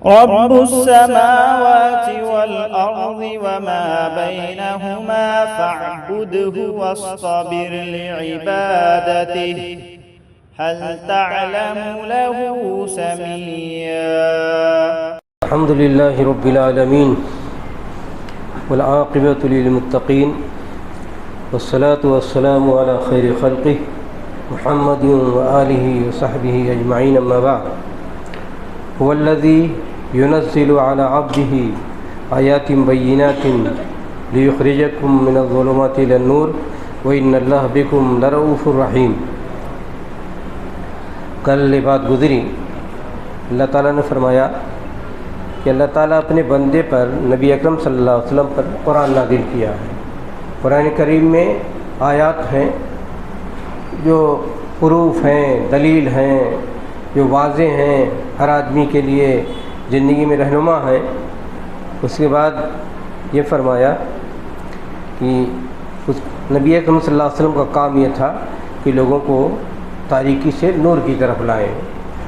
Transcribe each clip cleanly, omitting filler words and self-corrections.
رب السماوات والأرض وما بينهما فاعبده واصطبر لعبادته هل تعلم له سميا الحمد لله رب العالمين والعاقبة للمتقين والصلاة والسلام على خير خلقه محمد وآله وصحبه أجمعين أما بعد هو الذي ينزل على عبده آيات بينات ليخرجكم من الظلمات إلى النور وإن الله بكم لرؤوف رحيم۔ کل یہ بات گزری، اللہ تعالیٰ نے فرمایا کہ اللہ تعالیٰ اپنے بندے پر، نبی اکرم صلی اللہ علیہ وسلم پر قرآن نازل کیا ہے۔ قرآن کریم میں آیات ہیں جو حروف ہیں، دلیل ہیں، جو واضح ہیں، ہر آدمی کے لیے زندگی میں رہنما ہیں۔ اس کے بعد یہ فرمایا کہ نبی اکرم صلی اللہ علیہ وسلم کا کام یہ تھا کہ لوگوں کو تاریکی سے نور کی طرف لائیں،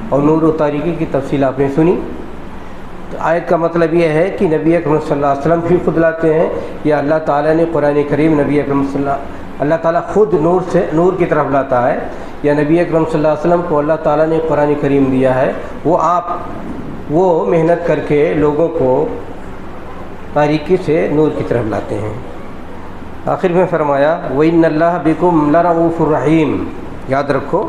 اور نور و تاریکی کی تفصیل آپ نے سنی۔ تو آیت کا مطلب یہ ہے کہ نبی اکرم صلی اللہ علیہ وسلم بھی خود لاتے ہیں، یا اللہ تعالیٰ نے قرآن کریم نبی اکرم اللہ تعالیٰ خود نور کی طرف لاتا ہے، یا نبی اکرم صلی اللہ علیہ وسلم کو اللہ تعالیٰ نے قرآن کریم دیا ہے، وہ محنت کر کے لوگوں کو تاریکی سے نور کی طرف لاتے ہیں۔ آخر میں فرمایا وَإِنَّ اللَّهَ بِكُمْ لَرَءُوفٌ رَحِيمٌ، یاد رکھو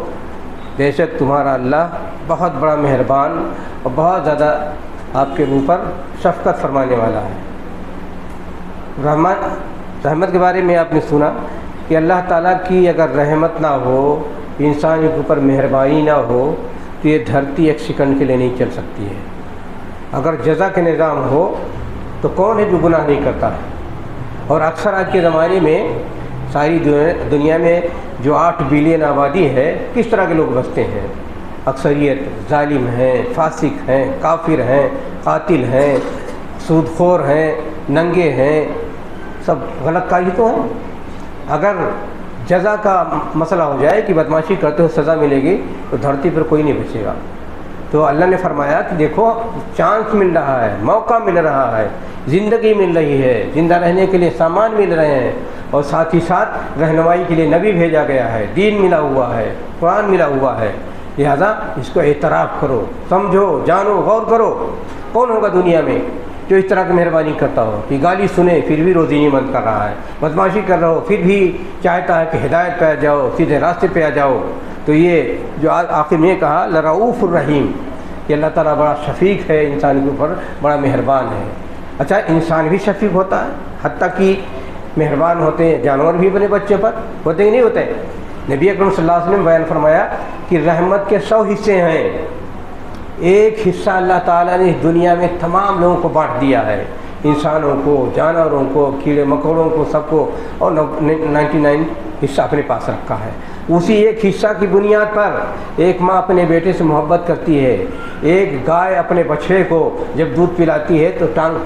بے شک تمہارا اللہ بہت بڑا مہربان اور بہت زیادہ آپ کے اوپر شفقت فرمانے والا ہے۔ رحمت کے بارے میں آپ نے سنا کہ اللہ تعالیٰ کی اگر رحمت نہ ہو، انسان کے اوپر مہربانی نہ ہو، تو یہ دھرتی ایک سیکنڈ کے لیے نہیں چل سکتی ہے۔ اگر جزا کے نظام ہو تو کون ہے جو گناہ نہیں کرتا ہے؟ اور اکثر آج کے زمانے میں ساری دنیا میں جو 8 بلین آبادی ہے، کس طرح کے لوگ بستے ہیں؟ اکثریت ظالم ہیں، فاسق ہیں، کافر ہیں، قاتل ہیں، سود خور ہیں، ننگے ہیں، سب غلط کاری تو ہیں۔ اگر جزا کا مسئلہ ہو جائے کہ بدمعاشی کرتے ہو سزا ملے گی، تو دھرتی پر کوئی نہیں بچے گا۔ تو اللہ نے فرمایا کہ دیکھو چانس مل رہا ہے، موقع مل رہا ہے، زندگی مل رہی ہے، زندہ رہنے کے لیے سامان مل رہے ہیں، اور ساتھ ہی ساتھ رہنمائی کے لیے نبی بھیجا گیا ہے، دین ملا ہوا ہے، قرآن ملا ہوا ہے۔ لہذا اس کو اعتراف کرو، سمجھو، جانو، غور کرو۔ کون ہوگا دنیا میں جو اس طرح کی مہربانی کرتا ہو کہ گالی سنے پھر بھی روزی نہیں بند کر رہا ہے، بدمعاشی کر رہا ہو پھر بھی چاہتا ہے کہ ہدایت پہ آ جاؤ، سیدھے راستے پہ آ جاؤ؟ تو یہ جو آخر میں کہا لرؤوف الرحیم، کہ اللہ تعالیٰ بڑا شفیق ہے، انسان کے اوپر بڑا مہربان ہے۔ اچھا، انسان بھی شفیق ہوتا ہے، حتیٰ کہ مہربان ہوتے ہیں جانور بھی اپنے بچے پر، ہوتے ہی نہیں ہوتے؟ نبی اکرم صلی اللہ علیہ وسلم نے بیان فرمایا کہ رحمت کے 100 حصے ہیں، ایک حصہ اللہ تعالیٰ نے اس دنیا میں تمام لوگوں کو بانٹ دیا ہے، انسانوں کو، جانوروں کو، کیڑے مکوڑوں کو، سب کو، اور 99 حصہ اپنے پاس رکھا ہے۔ اسی ایک حصہ کی بنیاد پر ایک ماں اپنے بیٹے سے محبت کرتی ہے، ایک گائے اپنے بچھڑے کو جب دودھ پلاتی ہے تو ٹانگ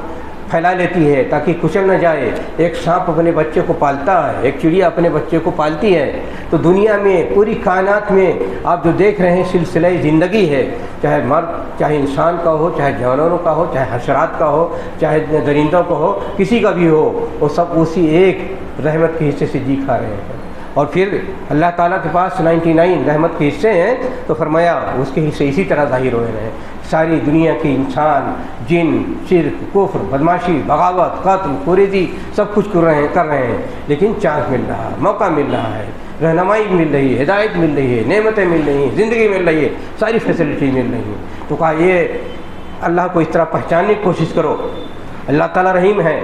پھیلا لیتی ہے تاکہ کچل نہ جائے، ایک سانپ اپنے بچے کو پالتا ہے، ایک چڑیا اپنے بچے کو پالتی ہے۔ تو دنیا میں، پوری کائنات میں آپ جو دیکھ رہے ہیں سلسلہ زندگی ہے، چاہے مرد، چاہے انسان کا ہو، چاہے جانوروں کا ہو، چاہے حشرات کا ہو، چاہے درندوں کا ہو، کسی کا بھی ہو، وہ سب اسی ایک رحمت کے حصے سے جی کھا رہے ہیں۔ اور پھر اللہ تعالیٰ کے پاس 99 رحمت کے حصے ہیں، تو فرمایا اس کے حصے اسی طرح ظاہر ہو رہے ہیں۔ ساری دنیا کے انسان، جن، شرک، کفر، بدمعاشی، بغاوت، قتل، خوریزی سب کچھ کر رہے ہیں، لیکن چانس مل رہا ہے، موقع مل رہا ہے، رہنمائی مل رہی ہے، ہدایت مل رہی ہے، نعمتیں مل رہی ہیں، زندگی مل رہی ہے، ساری فیسلٹی مل رہی ہیں۔ تو کہا یہ اللہ کو اس طرح پہچاننے کی کوشش کرو۔ اللہ تعالیٰ رحیم ہے۔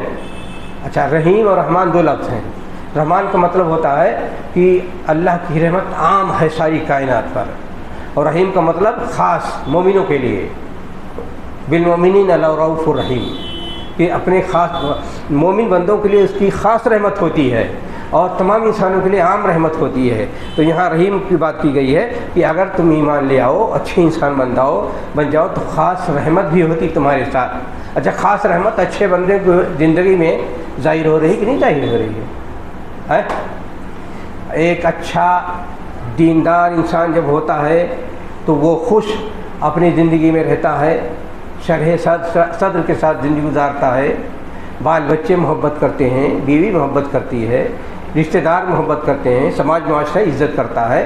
اچھا، رحیم اور رحمان 2 لفظ ہیں۔ رحمان کا مطلب ہوتا ہے کہ اللہ کی رحمت عام ہے ساری کائنات پر، اور رحیم کا مطلب خاص مومنوں کے لیے، بالمؤمنین لرؤوف رحیم، کہ اپنے خاص مومن بندوں کے لیے اس کی خاص رحمت ہوتی ہے، اور تمام انسانوں کے لیے عام رحمت ہوتی ہے۔ تو یہاں رحیم کی بات کی گئی ہے کہ اگر تم ایمان لے آؤ، اچھے انسان بن جاؤ تو خاص رحمت بھی ہوتی تمہارے ساتھ۔ اچھا، خاص رحمت اچھے بندے کو زندگی میں ظاہر ہو رہی کہ نہیں ظاہر ہو رہی ہے؟ ایک اچھا دیندار انسان جب ہوتا ہے تو وہ خوش اپنی زندگی میں رہتا ہے، شرح صدر کے ساتھ زندگی گزارتا ہے، بال بچے محبت کرتے ہیں، بیوی محبت کرتی ہے، رشتہ دار محبت کرتے ہیں، سماج معاشرہ عزت کرتا ہے،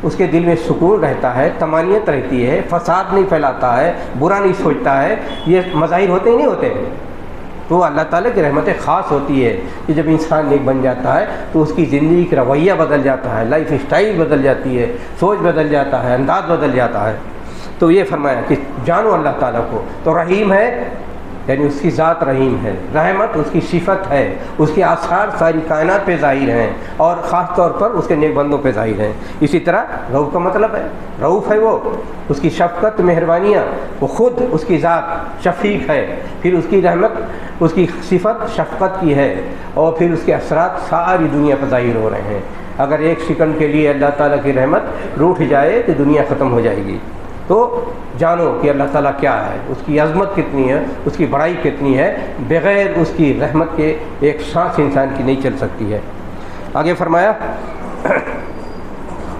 اس کے دل میں سکون رہتا ہے، طمانینت رہتی ہے، فساد نہیں پھیلاتا ہے، برا نہیں سوچتا ہے، یہ مظاہر ہوتے ہی نہیں ہوتے، تو اللہ تعالیٰ کی رحمت خاص ہوتی ہے کہ جب انسان نیک بن جاتا ہے تو اس کی زندگی کا رویہ بدل جاتا ہے، لائف اسٹائل بدل جاتی ہے، سوچ بدل جاتا ہے، انداز بدل جاتا ہے۔ تو یہ فرمایا کہ جانو اللہ تعالیٰ کو، تو رحیم ہے یعنی اس کی ذات رحیم ہے، رحمت اس کی صفت ہے، اس کے آثار ساری کائنات پہ ظاہر ہیں اور خاص طور پر اس کے نیک بندوں پہ ظاہر ہیں۔ اسی طرح رؤوف کا مطلب ہے، رؤوف ہے وہ، اس کی شفقت مہربانیاں، وہ خود اس کی ذات شفیق ہے، پھر اس کی رحمت اس کی صفت شفقت کی ہے، اور پھر اس کے اثرات ساری دنیا پر ظاہر ہو رہے ہیں۔ اگر ایک سیکنڈ کے لیے اللہ تعالیٰ کی رحمت روٹھ جائے تو دنیا ختم ہو جائے گی۔ تو جانو کہ اللہ تعالیٰ کیا ہے، اس کی عظمت کتنی ہے، اس کی بڑائی کتنی ہے، بغیر اس کی رحمت کے ایک سانس انسان کی نہیں چل سکتی ہے۔ آگے فرمایا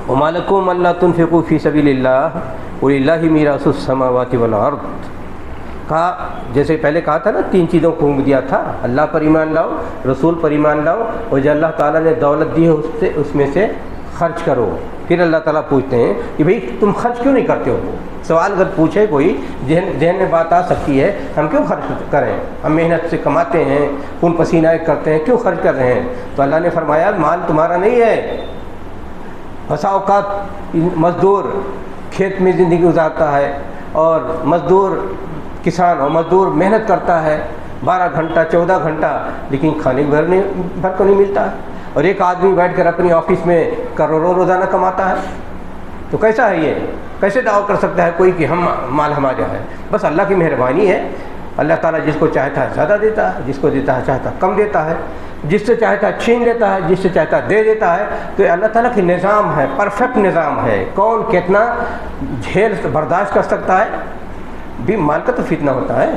وَمَا لَكُمْ أَلَّا تُنْفِقُوا فِي سَبِيلِ اللَّهِ وَلِلَّهِ مِيرَاثُ السَّمَاوَاتِ وَالْأَرْضِ، کہا جیسے پہلے کہا تھا نا، تین چیزوں کو حکم دیا تھا، اللہ پر ایمان لاؤ، رسول پر ایمان لاؤ، اور جو اللہ تعالیٰ نے دولت دی ہے اس میں سے خرچ کرو۔ پھر اللہ تعالیٰ پوچھتے ہیں کہ بھئی تم خرچ کیوں نہیں کرتے ہو؟ سوال اگر پوچھے کوئی، ذہن میں بات آ سکتی ہے، ہم کیوں خرچ کریں؟ ہم محنت سے کماتے ہیں، خون پسینہ کرتے ہیں، کیوں خرچ کر رہے ہیں؟ تو اللہ نے فرمایا مال تمہارا نہیں ہے۔ بسا اوقات مزدور کھیت میں زندگی گزارتا ہے، اور مزدور کسان اور مزدور محنت کرتا ہے 12 گھنٹہ 14 گھنٹہ، لیکن کھانے بھر کو نہیں ملتا ہے، اور ایک آدمی بیٹھ کر اپنی آفس میں کروڑوں روزانہ کماتا ہے۔ تو کیسا ہے یہ؟ کیسے دعویٰ کر سکتا ہے کوئی کہ ہم مال ہمارا ہے؟ بس اللہ کی مہربانی ہے، اللہ تعالیٰ جس کو چاہتا ہے زیادہ دیتا ہے، جس کو دیتا ہے چاہتا ہے کم دیتا ہے، جس سے چاہتا ہے چھین لیتا ہے، جس سے چاہتا ہے دے دیتا ہے۔ تو اللہ تعالیٰ کی نظام ہے، پرفیکٹ نظام ہے، کون کتنا جھیل برداشت کر سکتا ہے؟ بھی مال کا تو فتنہ ہوتا ہے،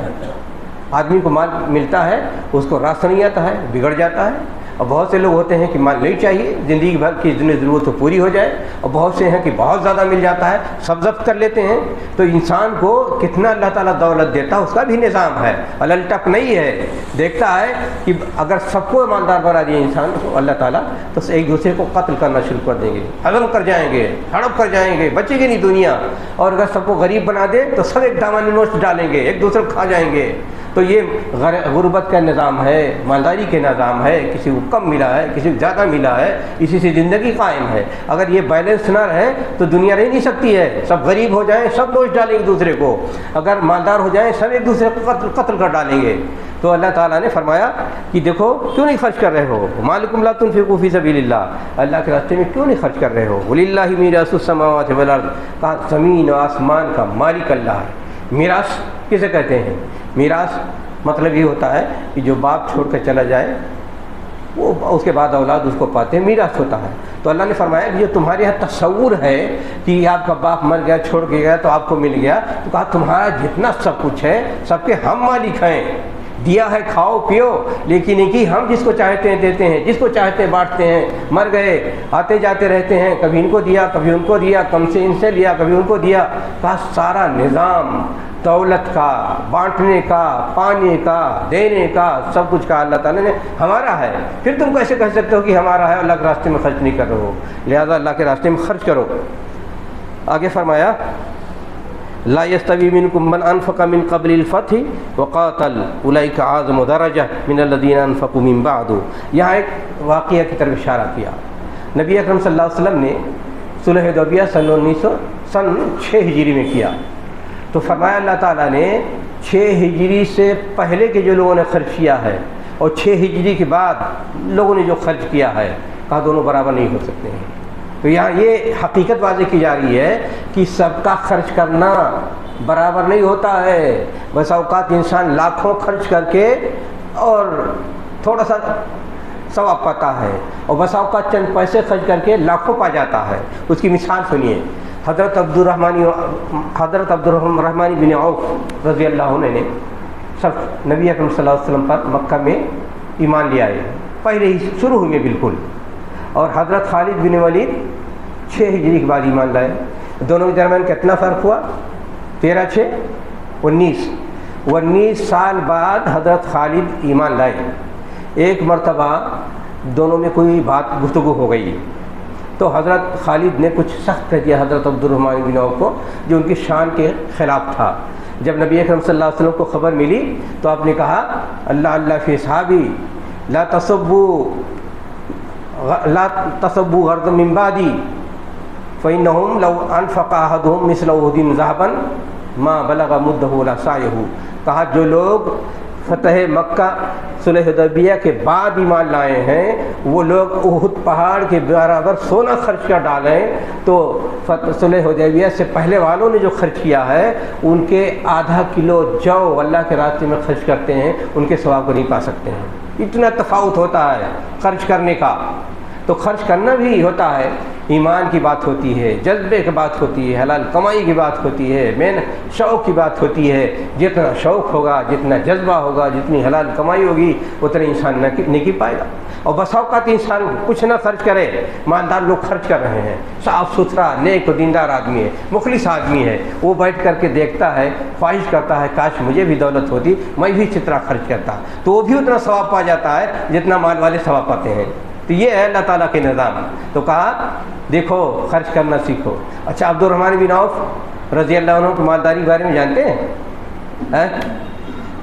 آدمی کو مال ملتا ہے، اس کو راستہ نہیں آتا ہے، بگڑ جاتا ہے، اور بہت سے لوگ ہوتے ہیں کہ مال نہیں چاہیے، زندگی بھر کی جتنی ضرورت ہو پوری ہو جائے، اور بہت سے ہیں کہ بہت زیادہ مل جاتا ہے، سب ضبط کر لیتے ہیں۔ تو انسان کو کتنا اللہ تعالیٰ دولت دیتا ہے اس کا بھی نظام ہے، الٹپ نہیں ہے۔ دیکھتا ہے کہ اگر سب کو ایماندار بنا دیا انسان کو اللہ تعالیٰ، تو ایک دوسرے کو قتل کرنا شروع کر دیں گے، ہضم کر جائیں گے، ہڑپ کر جائیں گے، بچے گی نہیں دنیا۔ اور اگر سب کو غریب بنا دے تو سب ایک دامن نوچ ڈالیں گے، ایک دوسرے کو کھا جائیں گے۔ تو یہ غربت کا نظام ہے، مالداری کے نظام ہے، کسی کو کم ملا ہے، کسی کو زیادہ ملا ہے، اسی سے زندگی قائم ہے۔ اگر یہ بیلنس نہ رہے تو دنیا رہ نہیں سکتی ہے، سب غریب ہو جائیں سب نوچ ڈالیں ایک دوسرے کو، اگر مالدار ہو جائیں سب ایک دوسرے کو قتل کر ڈالیں گے۔ تو اللہ تعالیٰ نے فرمایا کہ دیکھو کیوں نہیں خرچ کر رہے ہو، مَا لَكُمْ لَا تُنْفِقُوا فِي سَبِيلِ اللَّهِ، اللہ کے راستے میں کیوں نہیں خرچ کر رہے ہو۔ وَلِلَّهِ مِيرَاثُ السَّمَاوَاتِ وَالْأَرْضِ، کہا زمین و آسمان کا مالک اللہ ہے۔ میراث کسے کہتے ہیں؟ میراث مطلب یہ ہوتا ہے کہ جو باپ چھوڑ کر چلا جائے وہ اس کے بعد اولاد اس کو پاتے ہیں، میراث ہوتا ہے۔ تو اللہ نے فرمایا کہ جو تمہارے یہاں تصور ہے کہ آپ کا باپ مر گیا چھوڑ کے گیا تو آپ کو مل گیا، تو کہا تمہارا جتنا سب کچھ ہے سب کے ہم مالک ہیں، دیا ہے کھاؤ پیو، لیکن یہ کہ ہم جس کو چاہتے ہیں دیتے ہیں، جس کو چاہتے ہیں بانٹتے ہیں۔ مر گئے آتے جاتے رہتے ہیں، کبھی ان کو دیا کبھی ان کو دیا، کم سے ان سے لیا کبھی ان کو دیا۔ کہا سارا نظام دولت کا، بانٹنے کا، پانے کا، دینے کا، سب کچھ کا اللہ تعالیٰ نے ہمارا ہے۔ پھر تم کیسے کہہ سکتے ہو کہ ہمارا ہے، اللہ کے راستے میں خرچ نہیں کر رہے ہو؟ لہذا اللہ کے راستے میں خرچ کرو۔ آگے فرمایا لا يستوي منكم من انفق من قبل الفتح وقاتل اولئك اعظم درجة من الذين انفقوا من بعد۔ یہاں ایک واقعہ کی طرف اشارہ کیا۔ نبی اکرم صلی اللہ علیہ وسلم نے صلح حدیبیہ سن 6 ہجری میں کیا، تو فرمایا اللہ تعالیٰ نے 6 ہجری سے پہلے کے جو لوگوں نے خرچ کیا ہے اور 6 ہجری کے بعد لوگوں نے جو خرچ کیا ہے، کہا دونوں برابر نہیں ہو سکتے ہیں۔ تو یہاں یہ حقیقت واضح کی جا رہی ہے کہ سب کا خرچ کرنا برابر نہیں ہوتا ہے۔ بس اوقات انسان لاکھوں خرچ کر کے اور تھوڑا سا ثواب پاتا ہے، اور بس اوقات چند پیسے خرچ کر کے لاکھوں پا جاتا ہے۔ اس کی مثال سنیے، حضرت عبد الرحمن بن عوف رضی اللہ عنہ نے سب نبی اکرم صلی اللہ علیہ وسلم پر مکہ میں ایمان لے آئے، پہلے ہی شروع ہوئے بالکل، اور حضرت خالد بن ولید 6 ہجری کے بعد ایمان لائے۔ دونوں کے درمیان کتنا فرق ہوا؟ 13 6 19۔ 19 سال بعد حضرت خالد ایمان لائے۔ ایک مرتبہ دونوں میں کوئی بات گفتگو ہو گئی تو حضرت خالد نے کچھ سخت کہہ دیا حضرت عبد الرحمن بن عوف کو، جو ان کی شان کے خلاف تھا۔ جب نبی اکرم صلی اللہ علیہ وسلم کو خبر ملی تو آپ نے کہا اللہ اللہ فی صحابی لا تصبوا غرضا من بعدی فإنهم لو انفق احدهم مثل احد ذهبا ما بلغ مدہ ولا سعیہ۔ کہا جو لوگ فتح مکہ صلح حدیبیہ کے بعد ایمان لائے ہیں وہ لوگ احد پہاڑ کے برابر سونا خرچ کر ڈالیں تو صلح حدیبیہ سے پہلے والوں نے جو خرچ کیا ہے ان کے آدھا کلو جو اللہ کے راستے میں خرچ کرتے ہیں ان کے ثواب کو نہیں پا سکتے ہیں۔ اتنا تفاوت ہوتا ہے خرچ کرنے کا۔ تو خرچ کرنا بھی ہوتا ہے، ایمان کی بات ہوتی ہے، جذبے کی بات ہوتی ہے، حلال کمائی کی بات ہوتی ہے، شوق کی بات ہوتی ہے۔ جتنا شوق ہوگا، جتنا جذبہ ہوگا، جتنی حلال کمائی ہوگی اتنا انسان نیکی پائے گا۔ اور بس اوقات انسان کچھ نہ خرچ کرے، مالدار لوگ خرچ کر رہے ہیں، صاف ستھرا نیک و دیندار آدمی ہے، مخلص آدمی ہے، وہ بیٹھ کر کے دیکھتا ہے، خواہش کرتا ہے کاش مجھے بھی دولت ہوتی، میں بھی اسی طرح خرچ کرتا، تو وہ بھی اتنا ثواب پا جاتا ہے جتنا مال والے ثواب پاتے ہیں۔ تو یہ ہے اللہ تعالیٰ کے نظام۔ تو کہا دیکھو خرچ کرنا سیکھو۔ اچھا عبد الرحمن بن عوف رضی اللہ عنہ کی مالداری کے بارے میں جانتے ہیں؟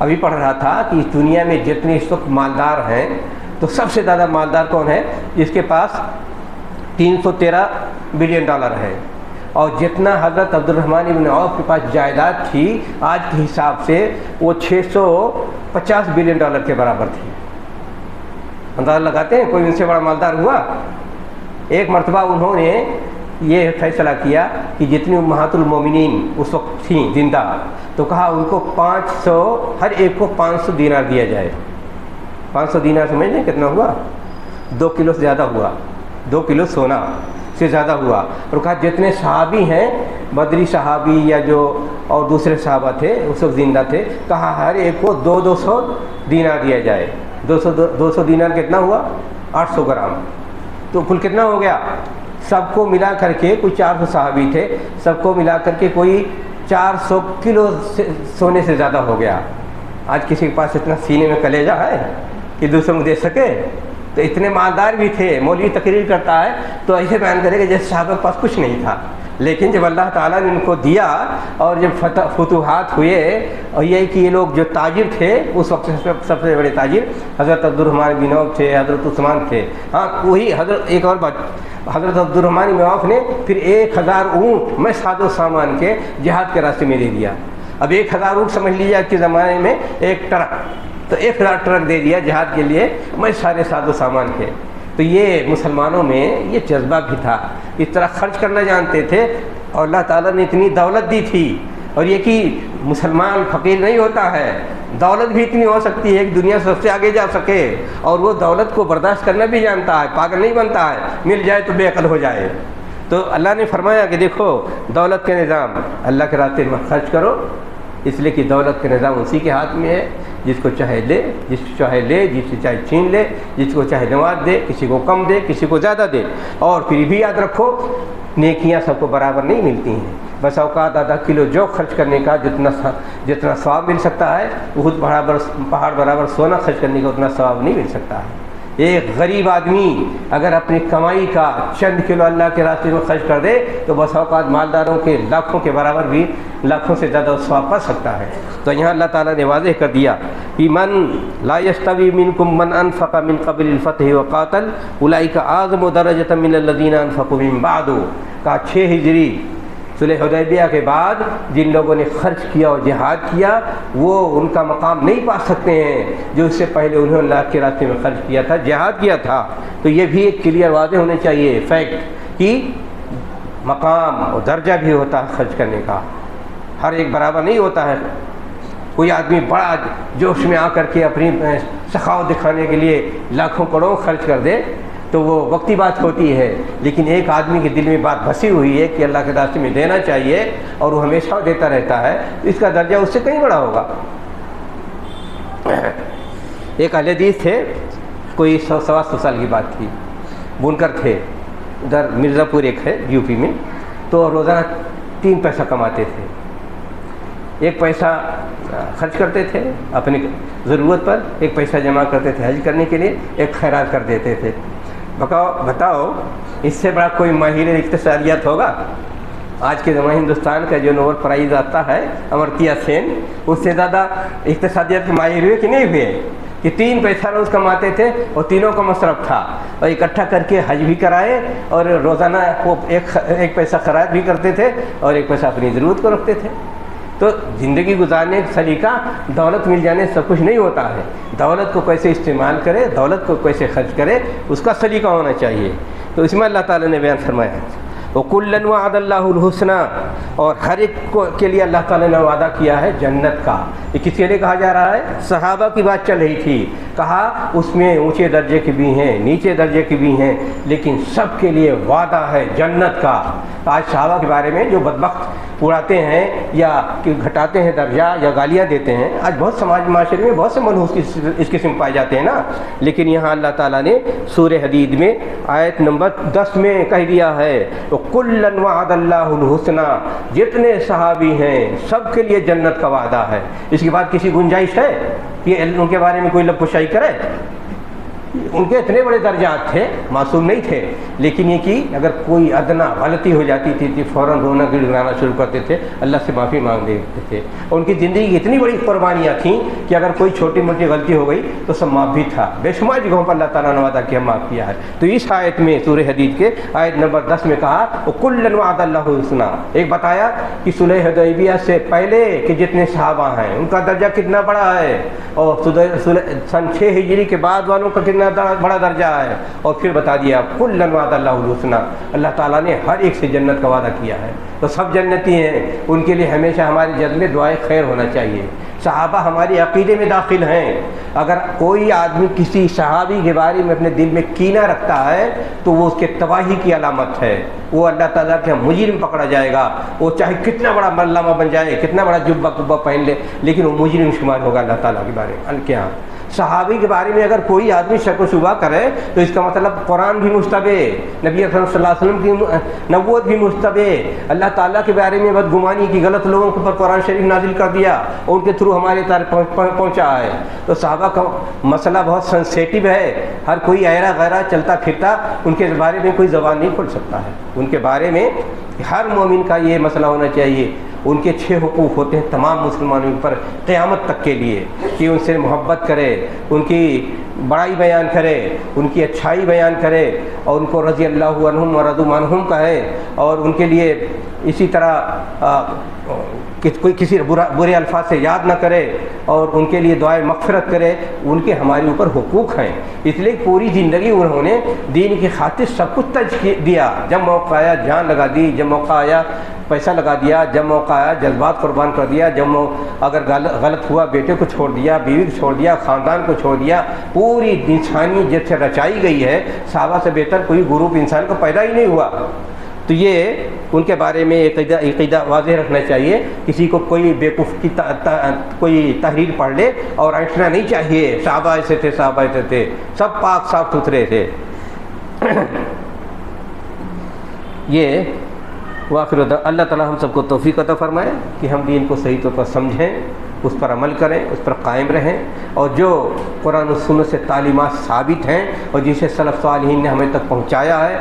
ابھی پڑھ رہا تھا کہ اس دنیا میں جتنے اس وقت مالدار ہیں تو سب سے زیادہ مالدار کون ہے؟ جس کے پاس 313 بلین ڈالر ہے، اور جتنا حضرت عبد الرحمن بن عوف کے پاس جائیداد تھی آج کے حساب سے وہ 650 بلین ڈالر کے برابر تھی۔ اندازہ لگاتے ہیں کوئی ان سے بڑا مالدار ہوا؟ ایک مرتبہ انہوں نے یہ فیصلہ کیا کہ جتنی امہات المومنین اس وقت تھیں زندہ تو کہا ان کو 500 ہر ایک کو 500 دینار دیا جائے۔ 500 دینار سمجھ لیں کتنا ہوا؟ 2 کلو سے زیادہ ہوا، 2 کلو سونا سے زیادہ ہوا۔ اور کہا جتنے صحابی ہیں بدری صحابی یا جو اور دوسرے صحابہ تھے اس وقت زندہ تھے، کہا ہر ایک کو 200 دینار دیا جائے۔ 200 دینار کتنا ہوا؟ 800 گرام۔ تو کل کتنا ہو گیا؟ سب کو ملا کر کے کوئی 400 صحابی تھے، سب کو ملا کر کے کوئی 400 کلو سونے سے زیادہ ہو گیا۔ آج کسی کے پاس اتنا سینے میں کلیجہ ہے کہ دوسروں کو دے سکے؟ تو اتنے مالدار بھی تھے۔ مولوی تقریر کرتا ہے تو ایسے بیان کرے کہ جیسے صحابہ کے پاس کچھ نہیں تھا، لیکن جب اللہ تعالیٰ نے ان کو دیا اور جب فتوحات ہوئے، اور یہ کہ یہ لوگ جو تاجر تھے اس وقت سب سے بڑے تاجر حضرت عبد الرحمن بن عوف تھے، حضرت عثمان تھے۔ ہاں وہی ایک اور بات، حضرت عبد الرحمن بن عوف نے پھر 1000 اونٹ میں ساد و سامان کے جہاد کے راستے میں دے دیا۔ اب 1000 اونٹ سمجھ لیجیے آج کے زمانے میں ایک ٹرک، تو 1000 ٹرک دے دیا جہاد کے لیے میں سارے ساد و سامان کے۔ تو یہ مسلمانوں میں یہ جذبہ بھی تھا، اس طرح خرچ کرنا جانتے تھے، اور اللہ تعالیٰ نے اتنی دولت دی تھی۔ اور یہ کہ مسلمان فقیر نہیں ہوتا ہے، دولت بھی اتنی ہو سکتی ہے کہ دنیا سب سے آگے جا سکے، اور وہ دولت کو برداشت کرنا بھی جانتا ہے، پاگل نہیں بنتا ہے، مل جائے تو بے عقل ہو جائے۔ تو اللہ نے فرمایا کہ دیکھو دولت کا نظام اللہ کے راستے میں خرچ کرو، اس لیے کہ دولت کا نظام اسی کے ہاتھ میں ہے، جس کو چاہے لے، جس کو چاہے لے، جس سے چاہے چھین لے، جس کو چاہے نواز دے، کسی کو کم دے، کسی کو زیادہ دے۔ اور پھر بھی یاد رکھو نیکیاں سب کو برابر نہیں ملتی ہیں، بس اوقات آدھا کلو جو خرچ کرنے کا جتنا ثواب مل سکتا ہے بہت پہاڑ برابر سونا خرچ کرنے کا اتنا ثواب نہیں مل سکتا ہے۔ ایک غریب آدمی اگر اپنی کمائی کا چند کلو اللہ کے راستے میں خرچ کر دے تو بس اوقات مالداروں کے لاکھوں کے برابر بھی لاکھوں سے زیادہ ثواب پا سکتا ہے۔ تو یہاں اللہ تعالیٰ نے واضح کر دیا کہ من لا یستوی منکم من انفق من قبل الفتح وقاتل اولئک اعظم درجۃ من الذین انفقوا من بعد۔ کا 6 ہجری صلح حدیبیہ کے بعد جن لوگوں نے خرچ کیا اور جہاد کیا وہ ان کا مقام نہیں پا سکتے ہیں جو اس سے پہلے انہوں نے اللہ کے راستے میں خرچ کیا تھا، جہاد کیا تھا۔ تو یہ بھی ایک کلیئر واضح ہونے چاہیے فیکٹ کہ مقام اور درجہ بھی ہوتا ہے خرچ کرنے کا، ہر ایک برابر نہیں ہوتا ہے۔ کوئی آدمی بڑا جوش میں آ کر کے اپنی سخاوت دکھانے کے لیے لاکھوں کروڑوں خرچ کر دے تو وہ وقتی بات ہوتی ہے، لیکن ایک آدمی کے دل میں بات بسی ہوئی ہے کہ اللہ کے راستے میں دینا چاہیے اور وہ ہمیشہ دیتا رہتا ہے، اس کا درجہ اس سے کہیں بڑا ہوگا۔ ایک اہل حدیث تھے، کوئی 100-125 سال کی بات تھی، بنکر تھے، ادھر مرزا پور ایک ہے یو پی میں، تو روزانہ 3 پیسہ کماتے تھے۔ ایک پیسہ خرچ کرتے تھے اپنی ضرورت پر، ایک پیسہ جمع کرتے تھے حج کرنے کے لیے، ایک خیرات کر دیتے تھے۔ بتاؤ اس سے بڑا کوئی ماہر اقتصادیات ہوگا؟ آج کے زمانے ہندوستان کا جو نوبل پرائز آتا ہے امرتیہ سین، اس سے زیادہ اقتصادیات کے ماہر ہوئے کہ نہیں ہوئے؟ کہ 3 پیسہ روز کماتے تھے اور تینوں کا مصرف تھا، اور اکٹھا کر کے حج بھی کرائے اور روزانہ وہ ایک پیسہ خراج بھی کرتے تھے اور ایک پیسہ اپنی ضرورت کو رکھتے تھے۔ تو زندگی گزارنے کا سلیقہ دولت مل جانے سب کچھ نہیں ہوتا ہے، دولت کو کیسے استعمال کرے، دولت کو کیسے خرچ کرے، اس کا سلیقہ ہونا چاہیے۔ تو اس میں اللہ تعالیٰ نے بیان فرمایا وَكُلًّا وَعَدَ اللَّهُ الْحُسْنَى، اور ہر ایک کے لیے اللہ تعالیٰ نے وعدہ کیا ہے جنت کا۔ یہ کس کے لیے کہا جا رہا ہے؟ صحابہ کی بات چل رہی تھی، کہا اس میں اونچے درجے کے بھی ہیں، نیچے درجے کے بھی ہیں، لیکن سب کے لیے وعدہ ہے جنت کا۔ آج صحابہ کے بارے میں جو بدبخت اڑاتے ہیں یا گھٹاتے ہیں درجہ یا گالیاں دیتے ہیں، آج بہت سماج معاشرے میں بہت سے منحوس اس قسم پائے جاتے ہیں نا، لیکن یہاں اللہ تعالیٰ نے سورہ حدید میں آیت نمبر 10 میں کہہ دیا ہے وَكُلًّا وَعَدَ اللَّهُ الْحُسْنَى، جتنے صحابی ہیں سب کے لیے جنت کا وعدہ ہے۔ اس کے بعد کسی گنجائش ہے کہ ان کے بارے میں کوئی لب پشائی کرے؟ ان کے اتنے بڑے درجات تھے، معصوم نہیں تھے، لیکن یہ کہ اگر کوئی ادنا غلطی ہو جاتی تھی فوراً رونا گڑگڑانا شروع کرتے تھے، اللہ سے معافی مانگ دیتے تھے۔ ان کی زندگی کی اتنی بڑی قربانیاں تھیں کہ اگر کوئی چھوٹی موٹی غلطی ہو گئی تو سب معاف بھی تھا، بے شمار جگہوں پر اللہ تعالیٰ نے وعدہ کیا معاف کیا ہے۔ تو اس آیت میں سورہ حدید کے آیت نمبر 10 میں کہا وَكُلًّا وَعَدَ اللَّهُ الْحُسْنَى، ایک بتایا کہ صلح حدیبیہ سے پہلے کہ جتنے صحابہ ہیں ان کا درجہ کتنا بڑا ہے، اور سن 6 ہجری کے بعد والوں کا کتنا بڑا درجہ ہے، اور پھر بتا دیا کُلًّا وعد اللَّهُ الْحُسْنَى، اللہ تعالیٰ نے ہر ایک سے جنت کا وعدہ کیا ہے۔ تو سب جنتی ہیں، ان کے لیے ہمیشہ ہمارے دل میں دعائے خیر ہونا چاہیے۔ صحابہ ہمارے عقیدے میں داخل ہیں، اگر کوئی آدمی کسی صحابی کے بارے میں اپنے دل میں کینہ رکھتا ہے تو وہ اس کے تباہی کی علامت ہے، وہ اللہ تعالیٰ کے مجرم پکڑا جائے گا، وہ چاہے کتنا بڑا ملامہ بن جائے، کتنا بڑا جبہ کبہ پہن لے، لیکن وہ مجرم شمار ہوگا اللہ تعالیٰ کے بارے میں۔ کیا صحابی کے بارے میں اگر کوئی آدمی شک و شبہ کرے تو اس کا مطلب قرآن بھی مشتبہ، نبی اکرم صلی اللہ علیہ وسلم کی نبوت بھی مشتبہ، اللہ تعالیٰ کے بارے میں بدگمانی کی غلط لوگوں کے اوپر قرآن شریف نازل کر دیا اور ان کے تھرو ہمارے تک پہنچا ہے۔ تو صحابہ کا مسئلہ بہت سینسیٹیو ہے، ہر کوئی ایرا غیرہ چلتا پھرتا ان کے بارے میں کوئی زبان نہیں کھول سکتا ہے۔ ان کے بارے میں ہر مومن کا یہ مسئلہ ہونا چاہیے، ان کے 6 حقوق ہوتے ہیں تمام مسلمانوں پر قیامت تک کے لیے، کہ ان سے محبت کرے، ان کی بڑائی بیان کرے، ان کی اچھائی بیان کرے، اور ان کو رضی اللہ عنہم و رضوا عنہم کہے، اور ان کے لیے اسی طرح کوئی کسی برے الفاظ سے یاد نہ کرے، اور ان کے لیے دعائے مغفرت کرے۔ ان کے ہمارے اوپر حقوق ہیں، اس لیے پوری زندگی انہوں نے دین کی خاطر سب کچھ ترج دیا، جب موقع آیا جان لگا دی، جب موقع آیا پیسہ لگا دیا، جب موقع آیا جذبات قربان کر دیا، جب اگر غلط ہوا بیٹے کو چھوڑ دیا، بیوی کو چھوڑ دیا، خاندان کو چھوڑ دیا۔ پوری انسانی جب سے رچائی گئی ہے، صحابہ سے بہتر کوئی گروپ انسان کو پیدا ہی نہیں ہوا۔ تو یہ ان کے بارے میں عقیدہ واضح رکھنا چاہیے، کسی کو کوئی بیوقوف کی کوئی تحریر پڑھ لے اور ایٹنا نہیں چاہیے صحابہ ایسے تھے، صحابہ ایسے تھے، سب پاک صاف ستھرے تھے۔ یہ واخر اللہ تعالیٰ ہم سب کو توفیق عطا فرمائے کہ ہم دین کو صحیح طور پر سمجھیں، اس پر عمل کریں، اس پر قائم رہیں، اور جو قرآن و سنت سے تعلیمات ثابت ہیں اور جسے سلف صالحین نے ہمیں تک پہنچایا ہے،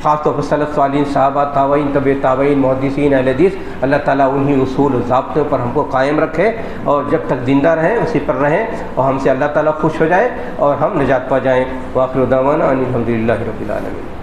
خاص طور پر سلف صالحین، صحابہ، تابعین، تبع تابعین، محدثین، اہل حدیث، اللہ تعالیٰ انہی اصول و ضابطوں پر ہم کو قائم رکھے، اور جب تک زندہ رہیں اسی پر رہیں، اور ہم سے اللہ تعالیٰ خوش ہو جائے اور ہم نجات پا جائیں۔ وآخر دعوانا ان الحمد للہ رب العالمین۔